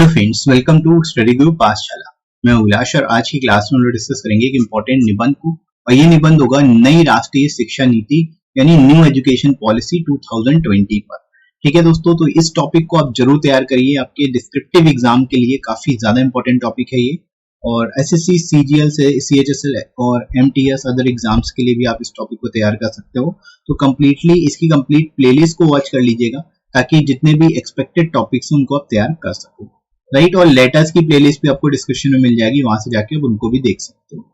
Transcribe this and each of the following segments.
Hello friends, welcome to study group Pathshala. मैं उल्लास और आज की क्लास में हम लोग डिस्कस करेंगे एक इम्पोर्टेंट निबंध को, और ये निबंध होगा नई राष्ट्रीय शिक्षा नीति यानी न्यू एजुकेशन पॉलिसी 2020 पर। ठीक है दोस्तों, तो इस टॉपिक को आप जरूर तैयार करिए, आपके डिस्क्रिप्टिव एग्जाम के लिए काफी ज्यादा इंपॉर्टेंट टॉपिक है ये। और एसएससी, सीजीएल से सीएचएसएल और एमटीएस अदर एग्जाम्स के लिए भी आप इस टॉपिक को तैयार कर सकते हो। तो कंप्लीटली इसकी कंप्लीट प्लेलिस्ट को वॉच कर लीजिएगा ताकि जितने भी एक्सपेक्टेड टॉपिक्स हैं उनको आप तैयार कर सको, राइट। और लेटर्स की प्लेलिस्ट भी आपको डिस्क्रिप्शन में मिल जाएगी, वहां से जाके आप उनको भी देख सकते हो।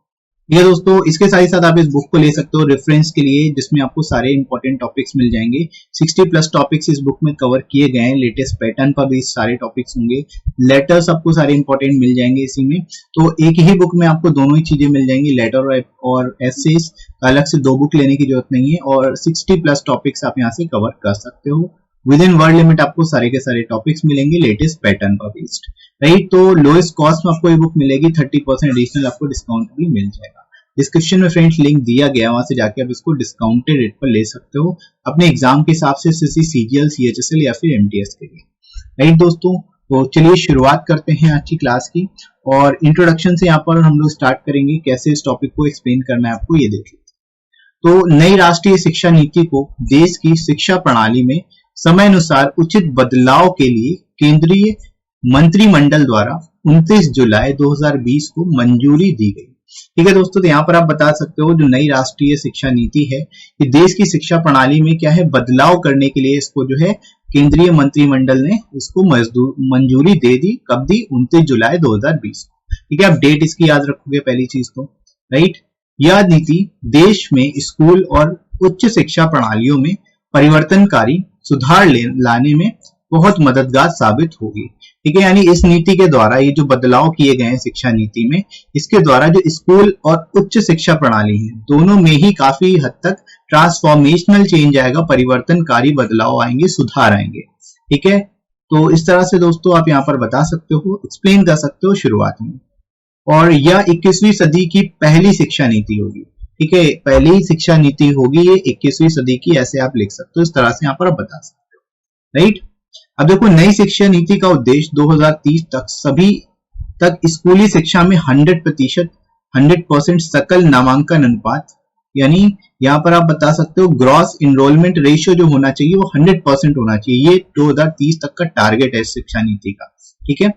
ये दोस्तों, इसके साथ ही साथ आप इस बुक को ले सकते हो रेफरेंस के लिए, जिसमें आपको सारे इंपॉर्टेंट टॉपिक्स मिल जाएंगे। 60+ टॉपिक्स इस बुक में कवर किए गए हैं। लेटेस्ट पैटर्न पर भी सारे टॉपिक्स होंगे, लेटर्स आपको सारे इंपॉर्टेंट मिल जाएंगे इसी में। तो एक ही बुक में आपको दोनों ही चीजें मिल जाएंगी, लेटर और एसेस। अलग से 2 बुक लेने की जरूरत नहीं है, और 60+ टॉपिक्स आप यहाँ से कवर कर सकते हो। विद इन वर्ड लिमिट आपको सारे के सारे टॉपिक्स मिलेंगे, लेटेस्ट पैटर्न पर बेस्ड, राइट। तो लोएस्ट कॉस्ट में आपको ये बुक मिलेगी, 30% एडिशनल आपको डिस्काउंट भी मिल जाएगा। डिस्क्रिप्शन में फ्रेंड्स लिंक दिया गया, वहां से जाके आप इसको डिस्काउंटेड रेट पर ले सकते हो अपने एग्जाम के हिसाब से, सीजीएल, सीएचएसएल या फिर एमटीएस के लिए, राइट दोस्तों। तो चलिए शुरुआत करते हैं आज की क्लास की, और इंट्रोडक्शन से यहाँ पर हम लोग स्टार्ट करेंगे। कैसे इस टॉपिक को एक्सप्लेन करना है आपको ये देख लीजिए। तो नई राष्ट्रीय शिक्षा नीति को देश की शिक्षा प्रणाली में समय अनुसार उचित बदलाव के लिए केंद्रीय मंत्रिमंडल द्वारा 29 जुलाई 2020 को मंजूरी दी गई। ठीक है दोस्तों, तो यहाँ पर आप बता सकते हो जो नई राष्ट्रीय शिक्षा नीति है, ये देश की शिक्षा प्रणाली में क्या है बदलाव करने के लिए इसको जो है केंद्रीय मंत्रिमंडल ने इसको मंजूरी दे दी। कब दी? 29 जुलाई 2020 को। ठीक है, आप डेट इसकी याद रखोगे पहली चीज तो, राइट। यह नीति देश में स्कूल और उच्च शिक्षा प्रणालियों में परिवर्तनकारी सुधार लाने में बहुत मददगार साबित होगी। ठीक है, यानी इस नीति के द्वारा ये जो बदलाव किए गए हैं शिक्षा नीति में, इसके द्वारा जो स्कूल और उच्च शिक्षा प्रणाली है दोनों में ही काफी हद तक ट्रांसफॉर्मेशनल चेंज आएगा, परिवर्तनकारी बदलाव आएंगे, सुधार आएंगे। ठीक है, तो इस तरह से दोस्तों आप यहाँ पर बता सकते हो, एक्सप्लेन कर सकते हो शुरुआत में। और यह 21वीं सदी की पहली शिक्षा नीति होगी। ठीक है, पहली शिक्षा नीति होगी ये 21वीं सदी की, ऐसे आप लिख सकते हो, इस तरह से यहाँ पर आप बता सकते हो, राइट। अब देखो, नई शिक्षा नीति का उद्देश्य 2030 तक सभी तक स्कूली शिक्षा में 100% सकल नामांकन अनुपात, यानी यहाँ पर आप बता सकते हो ग्रॉस इनरोलमेंट रेशियो जो होना चाहिए वो 100% होना चाहिए। ये 2030 तक का टारगेट है शिक्षा नीति का। ठीक है,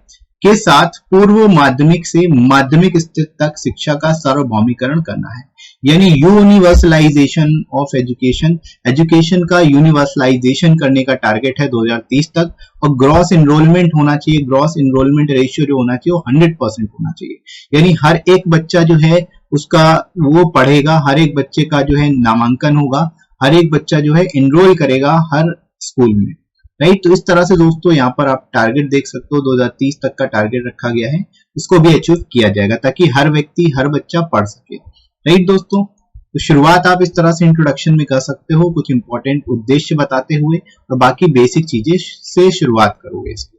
के साथ पूर्व माध्यमिक से माध्यमिक स्तर तक शिक्षा का सार्वभौमिकरण करना है, यानी यूनिवर्सलाइजेशन ऑफ एजुकेशन, एजुकेशन का यूनिवर्सलाइजेशन करने का टारगेट है 2030 तक। और ग्रॉस इनरोलमेंट होना चाहिए, ग्रॉस इनरोलमेंट रेशियो जो होना चाहिए वो 100% होना चाहिए, यानी हर एक बच्चा जो है उसका वो पढ़ेगा, हर एक बच्चे का जो है नामांकन होगा, हर एक बच्चा जो है एनरोल करेगा हर स्कूल में, राइट। तो इस तरह से दोस्तों यहाँ पर आप टारगेट देख सकते हो, 2030 तक का टारगेट रखा गया है, इसको भी अचीव किया जाएगा ताकि हर व्यक्ति, हर बच्चा पढ़ सके, राइट दोस्तों। तो शुरुआत आप इस तरह से इंट्रोडक्शन में कर सकते हो, कुछ इंपॉर्टेंट उद्देश्य बताते हुए, और बाकी बेसिक चीजें से शुरुआत करोगे इसकी,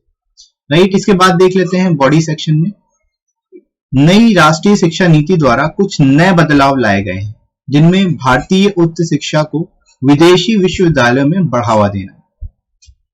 राइट। इसके बाद देख लेते हैं बॉडी सेक्शन में। नई राष्ट्रीय शिक्षा नीति द्वारा कुछ नए बदलाव लाए गए हैं, जिनमें भारतीय उच्च शिक्षा को विदेशी विश्वविद्यालयों में बढ़ावा देना,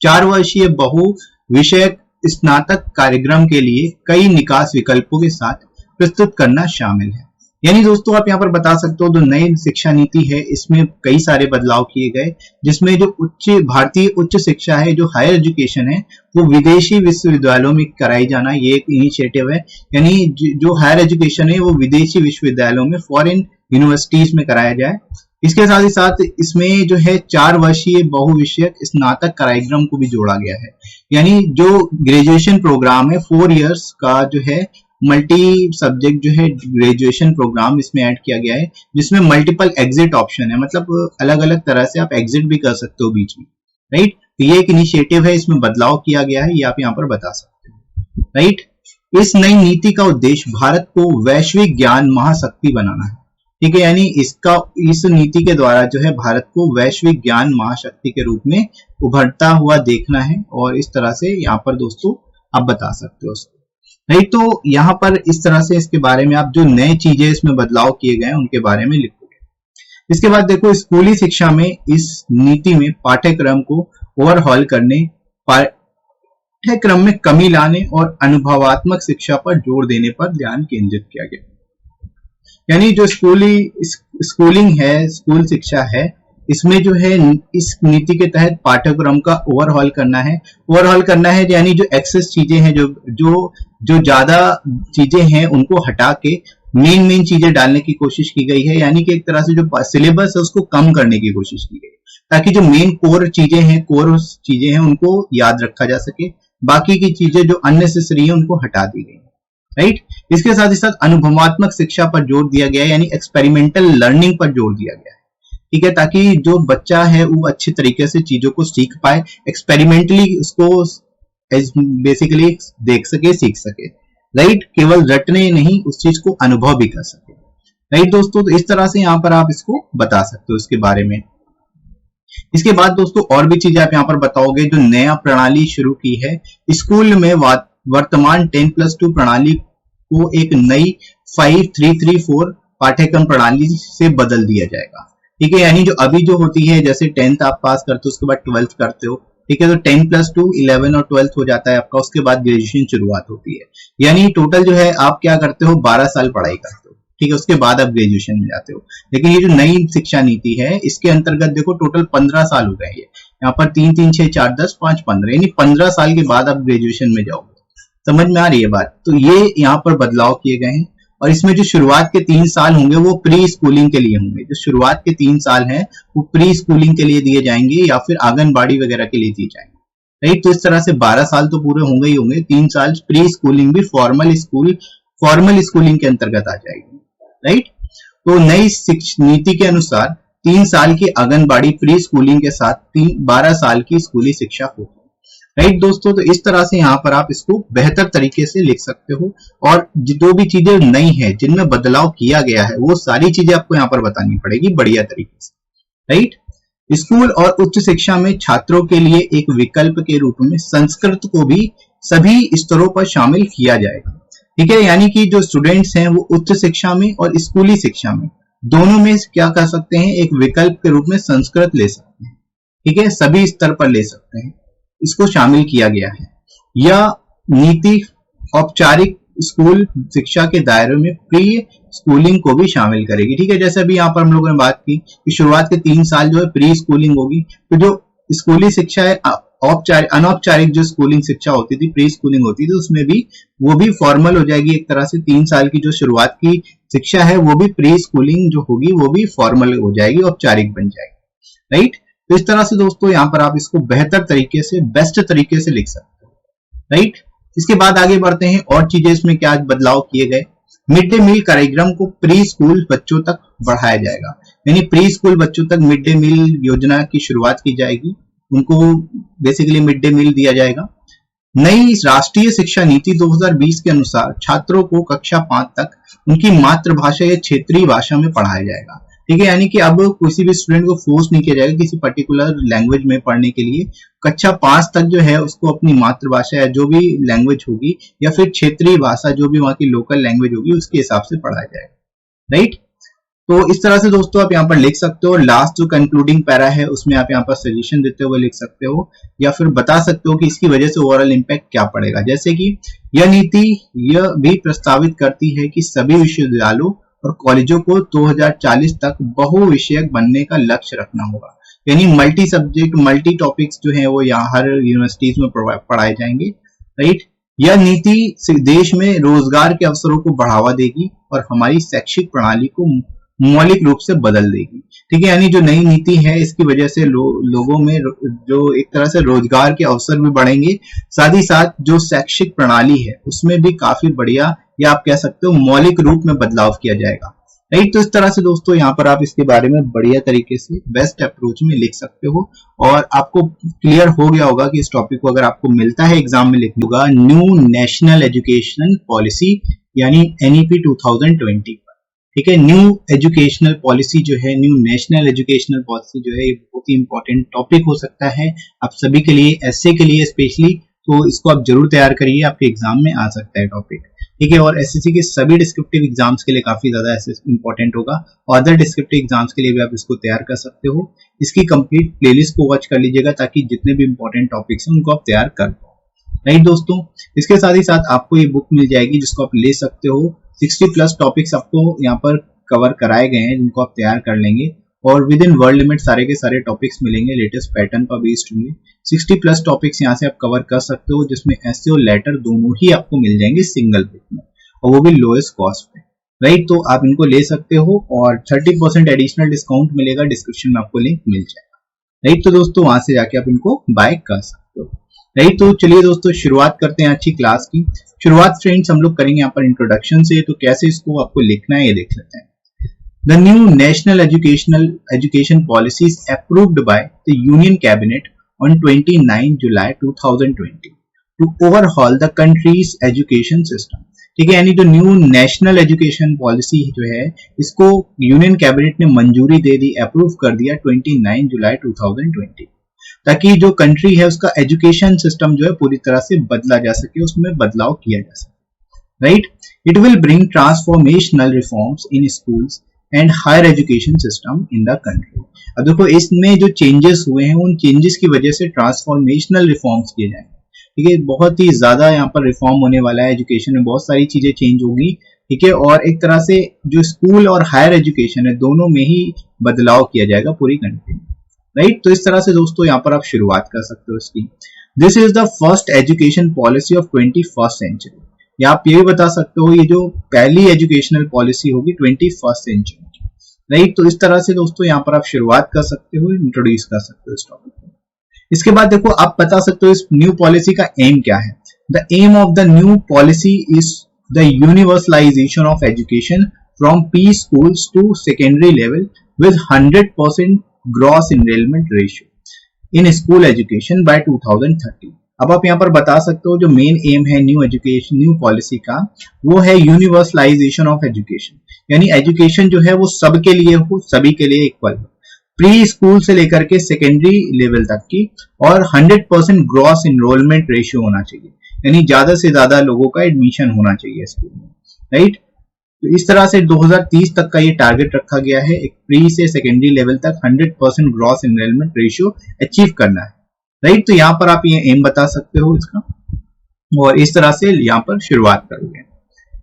4 वर्षीय बहु विषयक स्नातक कार्यक्रम के लिए कई निकास विकल्पों के साथ प्रस्तुत करना शामिल है। यानी दोस्तों आप यहाँ पर बता सकते हो जो नई शिक्षा नीति है इसमें कई सारे बदलाव किए गए, जिसमें जो भारतीय उच्च शिक्षा है, जो हायर एजुकेशन है, वो विदेशी विश्वविद्यालयों में कराई जाना, ये एक इनिशिएटिव है। यानी जो हायर एजुकेशन है वो विदेशी विश्वविद्यालयों में, फॉरेन यूनिवर्सिटीज में कराया जाए। इसके साथ ही साथ इसमें जो है 4 वर्षीय बहुविषयक स्नातक कार्यक्रम को भी जोड़ा गया है, यानी जो ग्रेजुएशन प्रोग्राम है 4 इयर्स का जो है मल्टी सब्जेक्ट जो है ग्रेजुएशन प्रोग्राम इसमें ऐड किया गया है, जिसमें मल्टीपल एग्जिट ऑप्शन है, मतलब अलग अलग तरह से आप एग्जिट भी कर सकते हो बीच में, राइट। तो ये एक इनिशिएटिव है, इसमें बदलाव किया गया है, ये आप यहाँ पर बता सकते हो, राइट। इस नई नीति का उद्देश्य भारत को वैश्विक ज्ञान महाशक्ति बनाना है। ठीक है, यानी इस नीति के द्वारा जो है भारत को वैश्विक ज्ञान महाशक्ति के रूप में उभरता हुआ देखना है, और इस तरह से यहाँ पर दोस्तों आप बता सकते हो उसको, नहीं। तो यहाँ पर इस तरह से इसके बारे में आप जो नए चीजें इसमें बदलाव किए गए उनके बारे में लिखोगे। इसके बाद देखो, स्कूली शिक्षा में इस नीति में पाठ्यक्रम को ओवरहॉल करने, पाठ्यक्रम में कमी लाने और अनुभवात्मक शिक्षा पर जोर देने पर ध्यान केंद्रित किया गया। यानी जो स्कूलिंग है, स्कूल शिक्षा है, इसमें जो है इस नीति के तहत पाठ्यक्रम का ओवरहॉल करना है। ओवरहॉल करना है यानी जो एक्सेस चीजें हैं, जो ज्यादा चीजें हैं उनको हटा के मेन चीजें डालने की कोशिश की गई है। यानी कि एक तरह से जो सिलेबस है उसको कम करने की कोशिश की गई ताकि जो मेन कोर चीजें हैं उनको याद रखा जा सके, बाकी की चीजें जो अननेसेसरी है उनको हटा दी गई। राइट, इसके साथ ही साथ अनुभवात्मक शिक्षा पर जोर दिया गया है, यानी एक्सपेरिमेंटल लर्निंग पर जोर दिया गया है। ठीक है, ताकि जो बच्चा है वो अच्छी तरीके से चीजों को सीख पाए, एक्सपेरिमेंटली उसको बेसिकली देख सके, सीख सके। राइट, केवल रटने नहीं, उस चीज को अनुभव भी कर सके। राइट दोस्तों, तो इस तरह से यहाँ पर आप इसको बता सकते हो इसके बारे में। इसके बाद दोस्तों और भी चीजें आप यहाँ पर बताओगे। जो नया प्रणाली शुरू की है स्कूल में, वर्तमान 10+2 प्रणाली को एक नई 5334 पाठ्यक्रम प्रणाली से बदल दिया जाएगा। ठीक है, यानी जो अभी जो होती है, जैसे 10th आप पास करते हो उसके बाद 12th करते हो, ठीक है, तो 10+2 11 और 12th हो जाता है आपका, उसके बाद ग्रेजुएशन शुरुआत होती है। यानी टोटल जो है आप क्या करते हो, 12 साल पढ़ाई करते हो। ठीक है, उसके बाद आप ग्रेजुएशन में जाते हो। लेकिन ये जो नई शिक्षा नीति है इसके अंतर्गत देखो टोटल 15 साल हो गए। यहाँ पर 3 3 6 4 10 5 15, यानी 15 साल के बाद आप ग्रेजुएशन में जाओगे। समझ में आ रही है बात? तो ये यहाँ पर बदलाव किए गए हैं। और इसमें जो शुरुआत के 3 साल होंगे वो प्री स्कूलिंग के लिए होंगे। जो शुरुआत के 3 साल हैं वो प्री स्कूलिंग के लिए दिए जाएंगे या फिर आंगनबाड़ी वगैरह के लिए दिए जाएंगे। राइट, तो इस तरह से 12 साल तो पूरे होंगे ही होंगे। 3 साल प्री स्कूलिंग भी फॉर्मल स्कूलिंग के अंतर्गत आ जाएगी। राइट, तो नई नीति के अनुसार 3 साल की आंगनबाड़ी प्री स्कूलिंग के साथ 12 साल की स्कूली शिक्षा होगी। राइट दोस्तों, तो इस तरह से यहाँ पर आप इसको बेहतर तरीके से लिख सकते हो। और जो भी चीजें नई है, जिनमें बदलाव किया गया है, वो सारी चीजें आपको यहाँ पर बतानी पड़ेगी बढ़िया तरीके से। राइट, स्कूल और उच्च शिक्षा में छात्रों के लिए एक विकल्प के रूप में संस्कृत को भी सभी स्तरों पर शामिल किया जाएगा। ठीक है, यानी कि जो स्टूडेंट्स हैं वो उच्च शिक्षा में और स्कूली शिक्षा में दोनों में क्या कर सकते हैं, एक विकल्प के रूप में संस्कृत ले सकते हैं। ठीक है, सभी स्तर पर ले सकते हैं, इसको शामिल किया गया है। यह नीति औपचारिक स्कूल शिक्षा के दायरे में प्री स्कूलिंग को भी शामिल करेगी। ठीक है, जैसे अभी यहाँ पर हम लोगों ने बात की कि शुरुआत के 3 साल जो है प्री स्कूलिंग होगी, तो जो स्कूली शिक्षा है, अनौपचारिक जो स्कूलिंग शिक्षा होती थी, प्री स्कूलिंग होती थी, उसमें भी वो भी फॉर्मल हो जाएगी एक तरह से। 3 साल की जो शुरुआत की शिक्षा है वो भी प्री स्कूलिंग जो होगी वो भी फॉर्मल हो जाएगी, औपचारिक बन जाएगी। राइट, तो इस तरह से दोस्तों यहाँ पर आप इसको बेहतर तरीके से, बेस्ट तरीके से लिख सकते हो। राइट, इसके बाद आगे बढ़ते हैं और चीजें इसमें क्या बदलाव किए गए। मिड डे मील कार्यक्रम को प्री स्कूल बच्चों तक बढ़ाया जाएगा, यानी प्री स्कूल बच्चों तक मिड डे मील योजना की शुरुआत की जाएगी, उनको बेसिकली मिड डे मील दिया जाएगा। नई राष्ट्रीय शिक्षा नीति 2020 के अनुसार छात्रों को कक्षा 5 तक उनकी मातृभाषा या क्षेत्रीय भाषा में पढ़ाया जाएगा। ठीक है, यानी कि अब किसी भी स्टूडेंट को फोर्स नहीं किया जाएगा किसी पर्टिकुलर लैंग्वेज में पढ़ने के लिए। कक्षा 5 तक जो है उसको अपनी मातृभाषा या जो भी लैंग्वेज होगी या फिर क्षेत्रीय भाषा जो भी वहाँ की लोकल लैंग्वेज होगी उसके हिसाब से पढ़ाया जाएगा। राइट, तो इस तरह से दोस्तों आप यहाँ पर लिख सकते हो। लास्ट जो कंक्लूडिंग पैरा है उसमें आप यहाँ पर सजेशन देते हुए लिख सकते हो या फिर बता सकते हो कि इसकी वजह से ओवरऑल इम्पैक्ट क्या पड़ेगा। जैसे कि यह नीति यह भी प्रस्तावित करती है कि सभी विश्वविद्यालयों और कॉलेजों को 2040 तक बहुविषयक बनने का लक्ष्य रखना होगा, यानी मल्टी सब्जेक्ट, मल्टी टॉपिक्स जो है वो यहाँ हर यूनिवर्सिटीज में पढ़ाए जाएंगे। राइट, यह नीति देश में रोजगार के अवसरों को बढ़ावा देगी और हमारी शैक्षिक प्रणाली को मौलिक रूप से बदल देगी। ठीक है, यानी जो नई नीति है इसकी वजह से लोगों में जो एक तरह से रोजगार के अवसर भी बढ़ेंगे, साथ ही साथ जो शैक्षिक प्रणाली है उसमें भी काफी बढ़िया या आप कह सकते हो मौलिक रूप में बदलाव किया जाएगा। राइट, तो इस तरह से दोस्तों यहाँ पर आप इसके बारे में बढ़िया तरीके से बेस्ट अप्रोच में लिख सकते हो और आपको क्लियर हो गया होगा कि इस टॉपिक को अगर आपको मिलता है एग्जाम में लिखना होगा न्यू नेशनल एजुकेशन पॉलिसी यानी NEP 2020। ठीक है, न्यू एजुकेशनल पॉलिसी जो है, न्यू नेशनल एजुकेशनल पॉलिसी जो है, ये बहुत ही इंपॉर्टेंट टॉपिक हो सकता है आप सभी के लिए, एसए के लिए स्पेशली। तो इसको आप जरूर तैयार करिए, आपके एग्जाम में आ सकता है टॉपिक। ठीक है, और एसएससी के सभी डिस्क्रिप्टिव एग्जाम्स के लिए काफी ज्यादा इंपॉर्टेंट होगा। अदर डिस्क्रिप्टिव एग्जाम्स के लिए भी आप इसको तैयार कर सकते हो। इसकी कंप्लीट प्लेलिस्ट को वॉच कर लीजिएगा ताकि जितने भी इंपॉर्टेंट टॉपिक्स हैं उनको आप तैयार कर पाओ। राइट दोस्तों, इसके साथ ही साथ आपको ये बुक मिल जाएगी जिसको आप ले सकते हो। 60+ टॉपिक्स आपको यहाँ पर कवर कराए गए हैं जिनको आप तैयार कर लेंगे और विद इन वर्ड लिमिट सारे के सारे टॉपिक्स मिलेंगे, लेटेस्ट पैटर्न पर बेस्ड होंगे। 60+ टॉपिक्स यहाँ से आप कवर कर सकते हो जिसमें एसे और लेटर दोनों ही आपको मिल जाएंगे सिंगल बुक में और वो भी लोएस्ट कॉस्ट पे। राइट, तो आप इनको ले सकते हो और 30% एडिशनल डिस्काउंट मिलेगा, डिस्क्रिप्शन में आपको लिंक मिल जाएगा। राइट, तो दोस्तों वहां से जाके आप इनको बाय कर सकते हो। राइट, तो चलिए दोस्तों शुरुआत करते हैं अच्छी क्लास की। शुरुआत फ्रेंड्स हम लोग करेंगे यहाँ पर इंट्रोडक्शन से, तो कैसे इसको आपको लिखना है ये देख लेते हैं। The new national education policy is approved by the Union Cabinet on 29 July 2020 to overhaul the country's education system। ठीक है, यानी जो न्यू नेशनल एजुकेशन पॉलिसी जो है इसको यूनियन कैबिनेट ने मंजूरी दे दी, अप्रूव कर दिया 29 जुलाई 2020, ताकि जो कंट्री है उसका एजुकेशन सिस्टम जो है पूरी तरह से बदला जा सके, उसमें बदलाव किया जा सके। Right, it will bring transformational reforms in schools and higher education system in the country. अब देखो इसमें जो चेंजेस हुए हैं उन चेंजेस की वजह से ट्रांसफॉर्मेशनल रिफॉर्म्स किए जाएंगे। ठीक है, बहुत ही ज्यादा यहाँ पर रिफॉर्म होने वाला है, एजुकेशन में बहुत सारी चीजें चेंज होगी। ठीक है, और एक तरह से जो स्कूल और हायर एजुकेशन है दोनों में ही बदलाव किया जाएगा पूरी कंट्री में। राइट, तो इस तरह से दोस्तों यहाँ पर आप शुरुआत कर सकते हो इसकी। This is the first education policy of 21st century. या आप ये भी बता सकते हो ये जो पहली एजुकेशनल पॉलिसी होगी 21st सेंचुरी की। राइट, तो इस तरह से दोस्तों यहाँ पर आप शुरुआत कर सकते हो, इंट्रोड्यूस कर सकते हो इस टॉपिक को। इसके बाद देखो आप बता सकते हो इस न्यू पॉलिसी का एम क्या है। The aim of the new policy is the universalisation of education from pre schools to secondary level with 100% gross enrolment ratio in school education by 2030। अब आप यहाँ पर बता सकते हो जो मेन एम है न्यू पॉलिसी का वो है यूनिवर्सलाइजेशन ऑफ एजुकेशन, यानी एजुकेशन जो है वो सबके लिए हो, सभी के लिए इक्वल हो, प्री स्कूल से लेकर के सेकेंडरी लेवल तक की, और 100% ग्रॉस एनरोलमेंट रेशियो होना चाहिए, यानी ज्यादा से ज्यादा लोगों का एडमिशन होना चाहिए स्कूल में। राइट, तो इस तरह से 2030 तक का ये टारगेट रखा गया है, एक प्री से सेकेंडरी लेवल तक 100% ग्रॉस एनरोलमेंट रेशियो अचीव करना है। राइट, तो यहाँ पर आप ये एम बता सकते हो इसका और इस तरह से यहाँ पर शुरुआत करोगे।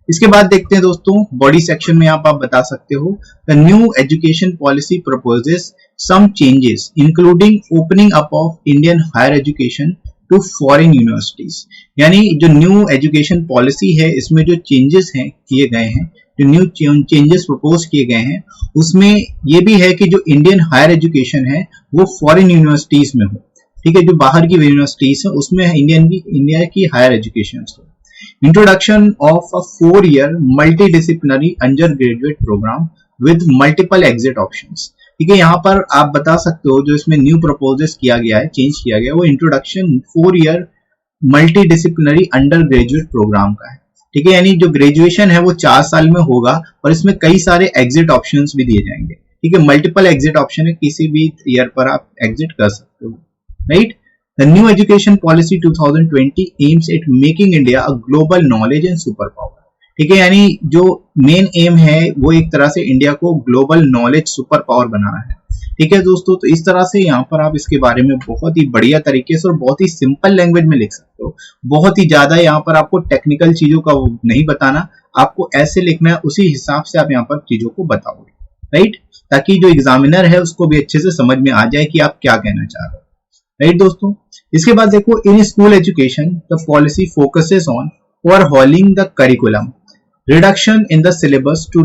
इसके बाद देखते हैं दोस्तों बॉडी सेक्शन में आप बता सकते हो the new education policy proposes some changes including opening up of Indian higher education to foreign universities. यानी जो न्यू एजुकेशन पॉलिसी है इसमें जो चेंजेस हैं किए गए हैं, जो न्यू चेंजेस प्रपोज किए गए हैं उसमें ये भी है कि जो इंडियन हायर एजुकेशन है वो फॉरेन यूनिवर्सिटीज में हो। ठीक है, जो बाहर की यूनिवर्सिटीज है उसमें इंडिया की हायर एजुकेशन हो। Introduction of a 4-year multidisciplinary undergraduate programme with multiple exit options. ठीक है, यहाँ पर आप बता सकते हो जो इसमें न्यू प्रपोजेस किया गया है, चेंज किया गया है, वो introduction 4-year multidisciplinary undergraduate programme का है। ठीक है, यानी जो ग्रेजुएशन है वो 4 साल में होगा और इसमें कई सारे एग्जिट ऑप्शंस भी दिए जाएंगे। ठीक है, मल्टीपल एग्जिट ऑप्शन है, किसी भी ईयर पर आप एग्जिट कर सकते हो। Right, the new education policy 2020 aims at making India a global knowledge and superpower। ठीक है, यानी जो मेन एम है वो एक तरह से इंडिया को ग्लोबल नॉलेज सुपर पावर बनाना है। ठीक है दोस्तों, तो इस तरह से यहाँ पर आप इसके बारे में बहुत ही बढ़िया तरीके से और बहुत ही सिंपल लैंग्वेज में लिख सकते हो। बहुत ही ज्यादा यहाँ पर आपको टेक्निकल चीजों का नहीं बताना, आपको ऐसे लिखना है, उसी हिसाब से आप यहाँ पर चीजों को बताओगे। राइट, ताकि जो एग्जामिनर है उसको भी अच्छे से समझ में आ जाए कि आप क्या कहना चाह रहे हो। राइट दोस्तों, इसके बाद देखो in school education the policy focuses on overhauling the curriculum, reduction in the syllabus to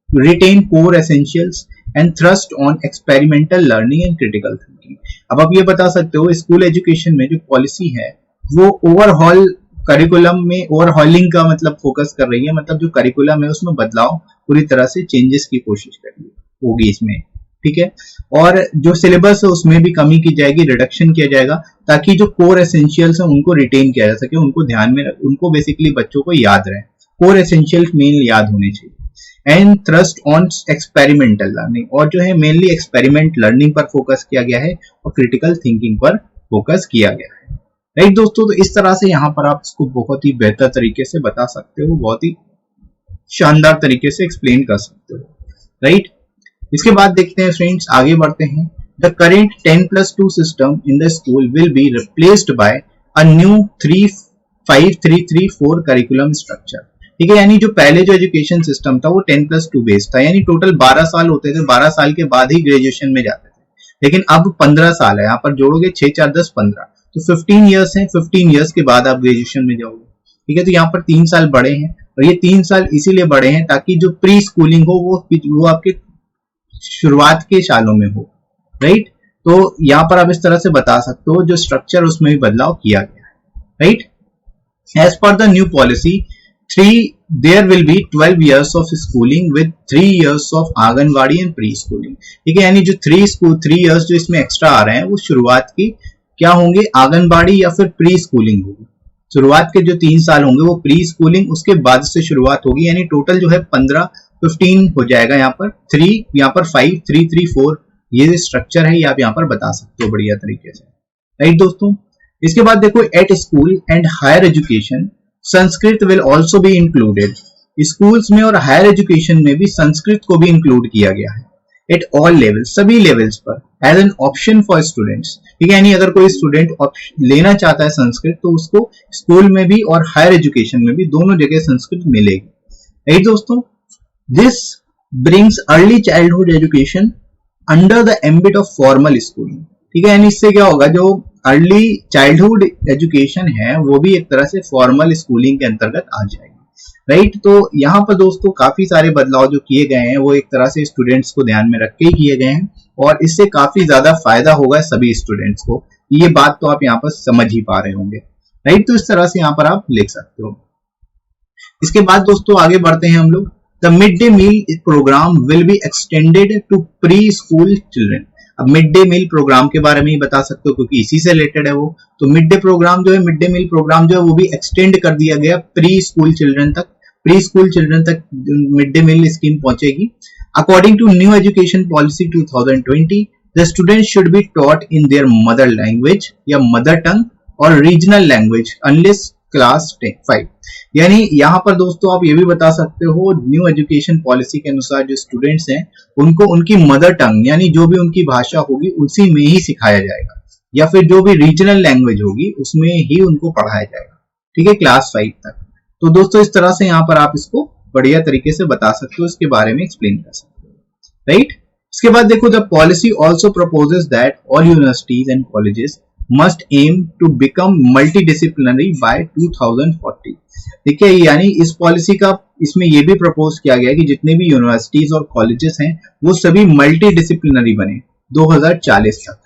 retain core essentials and thrust on experimental learning and critical thinking. अब आप ये बता सकते हो स्कूल एजुकेशन में जो पॉलिसी है वो ओवरहॉल करिकुलम में, ओवरहॉलिंग का मतलब फोकस कर रही है, मतलब जो करिकुलम है उसमें बदलाव पूरी तरह से चेंजेस की कोशिश कर रही होगी इसमें। ठीक है, और जो सिलेबस है उसमें भी कमी की जाएगी, रिडक्शन किया जाएगा, ताकि जो कोर एसेंशियल्स हैं उनको रिटेन किया जा सके, उनको ध्यान में, उनको बेसिकली बच्चों को याद रहे, कोर एसेंशियल्स मेन याद होने चाहिए। And thrust on experimental learning, और जो है मेनली एक्सपेरिमेंट लर्निंग पर फोकस किया गया है और क्रिटिकल थिंकिंग पर फोकस किया गया है। राइट दोस्तों, तो इस तरह से यहाँ पर आप इसको बहुत ही बेहतर तरीके से बता सकते हो, बहुत ही शानदार तरीके से एक्सप्लेन कर सकते हो। राइट, इसके बाद देखते हैं फ्रेंड्स, आगे बढ़ते हैं। The current 10+2 system in the school will be replaced by a new 35334 curriculum structure. ठीक है, यानी जो पहले जो एजुकेशन सिस्टम था वो 10+2 बेस्ड था, यानी टोटल 12 साल होते थे, 12 साल के बाद ही ग्रेजुएशन में जाते थे, लेकिन अब 15 साल है, यहाँ पर जोड़ोगे 6 4 10 15, तो 15 ईयर्स है, 15 ईयर्स के बाद आप ग्रेजुएशन में जाओगे। ठीक है, तो यहाँ पर 3 साल बढ़े हैं, और ये 3 साल इसीलिए बढ़े हैं ताकि जो प्री स्कूलिंग हो वो आपके शुरुआत के सालों में हो, राइट। तो यहाँ पर आप इस तरह से बता सकते हो जो स्ट्रक्चर उसमें भी बदलाव किया गया है, right. As per the new policy there will be 12 years of schooling with 3 years of anganwadi and pre schooling. ठीक है, यानी जो 3 years जो इसमें एक्स्ट्रा आ रहे हैं वो शुरुआत की क्या होंगे, आंगनवाड़ी या फिर प्री स्कूलिंग होगी। शुरुआत के जो 3 साल होंगे वो प्री स्कूलिंग, उसके बाद से शुरुआत होगी, यानी टोटल जो है 15 हो जाएगा। यहाँ पर 3, यहाँ पर 5 3 3 4 ये स्ट्रक्चर है, ये आप यहाँ पर बता सकते हो बढ़िया तरीके से, राइट दोस्तों। इसके बाद देखो, at school and higher education Sanskrit will also be included. Schools में और हायर एजुकेशन में भी संस्कृत को भी इंक्लूड किया गया है, एट ऑल लेवल, सभी लेवल्स पर, as an option for students. ठीक है, यानी अगर कोई स्टूडेंट लेना चाहता है संस्कृत तो उसको स्कूल में भी और हायर एजुकेशन में भी दोनों जगह संस्कृत मिलेगी, राइट दोस्तों। This brings early childhood education under the ambit of formal schooling. ठीक है, यानी इससे क्या होगा, जो अर्ली चाइल्डहुड एजुकेशन है वो भी एक तरह से फॉर्मल स्कूलिंग के अंतर्गत आ जाएगी, राइट। तो यहाँ पर दोस्तों काफी सारे बदलाव जो किए गए हैं वो एक तरह से स्टूडेंट्स को ध्यान में रख के ही किए गए हैं, और इससे काफी ज्यादा फायदा होगा सभी स्टूडेंट्स को। ये बात तो आप यहाँ पर समझ ही पा रहे होंगे, राइट। तो इस तरह से यहाँ पर आप लिख सकते हो। इसके बाद दोस्तों आगे बढ़ते हैं हम लोग। The mid day meal programme will be extended to pre school children. अब मिड डे मील प्रोग्राम के बारे में ही बता सकते हो क्योंकि इसी से रिलेटेड है वो। तो मिड डे प्रोग्राम जो है, मिड डे मील प्रोग्राम जो है वो भी एक्सटेंड कर दिया गया प्री स्कूल चिल्ड्रन तक। प्री स्कूल चिल्ड्रन तक मिड डे मील स्कीम पहुंचेगी। According to new education policy 2020, the student should be taught in their mother language या मदर टंग और रीजनल लैंग्वेज अनलेस क्लास 5। यानी यहाँ पर दोस्तों आप ये भी बता सकते हो, न्यू एजुकेशन पॉलिसी के अनुसार जो स्टूडेंट्स हैं उनको उनकी मदर टंग यानी जो भी उनकी भाषा होगी उसी में ही सिखाया जाएगा, या फिर जो भी रीजनल लैंग्वेज होगी उसमें ही उनको पढ़ाया जाएगा। ठीक है, क्लास 5 तक। तो दोस्तों इस तरह से यहाँ पर आप इसको बढ़िया तरीके से बता सकते हो, इसके बारे में एक्सप्लेन कर सकते हो, राइट। इसके बाद देखो, the policy also proposes that all universities and colleges must aim to become multidisciplinary by 2040। देखिए, यानी इस पॉलिसी का इसमें यह भी प्रपोज किया गया कि जितने भी यूनिवर्सिटीज और कॉलेजेस हैं वो सभी मल्टी डिसिप्लिनरी बने 2040 तक,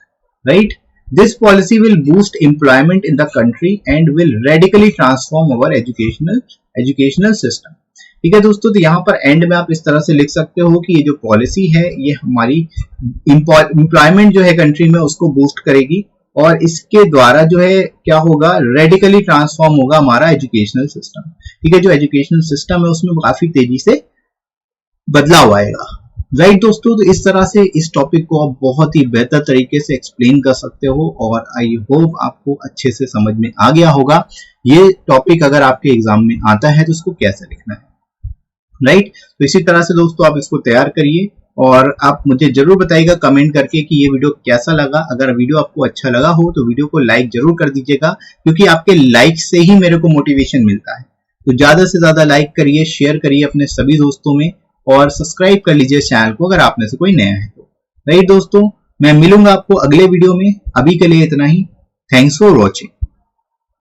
right. This policy will boost employment in the country and will radically transform our educational system. ठीक है दोस्तों, तो यहाँ पर एंड में आप इस तरह से लिख सकते हो कि ये जो पॉलिसी है ये हमारी एम्प्लॉयमेंट जो है कंट्री में उसको बूस्ट करेगी, और इसके द्वारा जो है क्या होगा, रेडिकली ट्रांसफॉर्म होगा हमारा एजुकेशनल सिस्टम। ठीक है, जो एजुकेशनल सिस्टम है उसमें काफी तेजी से बदलाव आएगा, राइट दोस्तों। तो इस तरह से इस टॉपिक को आप बहुत ही बेहतर तरीके से एक्सप्लेन कर सकते हो, और आई होप आपको अच्छे से समझ में आ गया होगा ये टॉपिक अगर आपके एग्जाम में आता है तो इसको कैसे लिखना है, राइट। तो इसी तरह से दोस्तों आप इसको तैयार करिए, और आप मुझे जरूर बताइएगा कमेंट करके कि ये वीडियो कैसा लगा। अगर वीडियो आपको अच्छा लगा हो तो वीडियो को लाइक जरूर कर दीजिएगा, क्योंकि आपके लाइक से ही मेरे को मोटिवेशन मिलता है। तो ज्यादा से ज्यादा लाइक करिए, शेयर करिए अपने सभी दोस्तों में, और सब्सक्राइब कर लीजिए चैनल को अगर आप में से कोई नया है तो, राइट दोस्तों। मैं मिलूंगा आपको अगले वीडियो में, अभी के लिए इतना ही। Thanks for watching.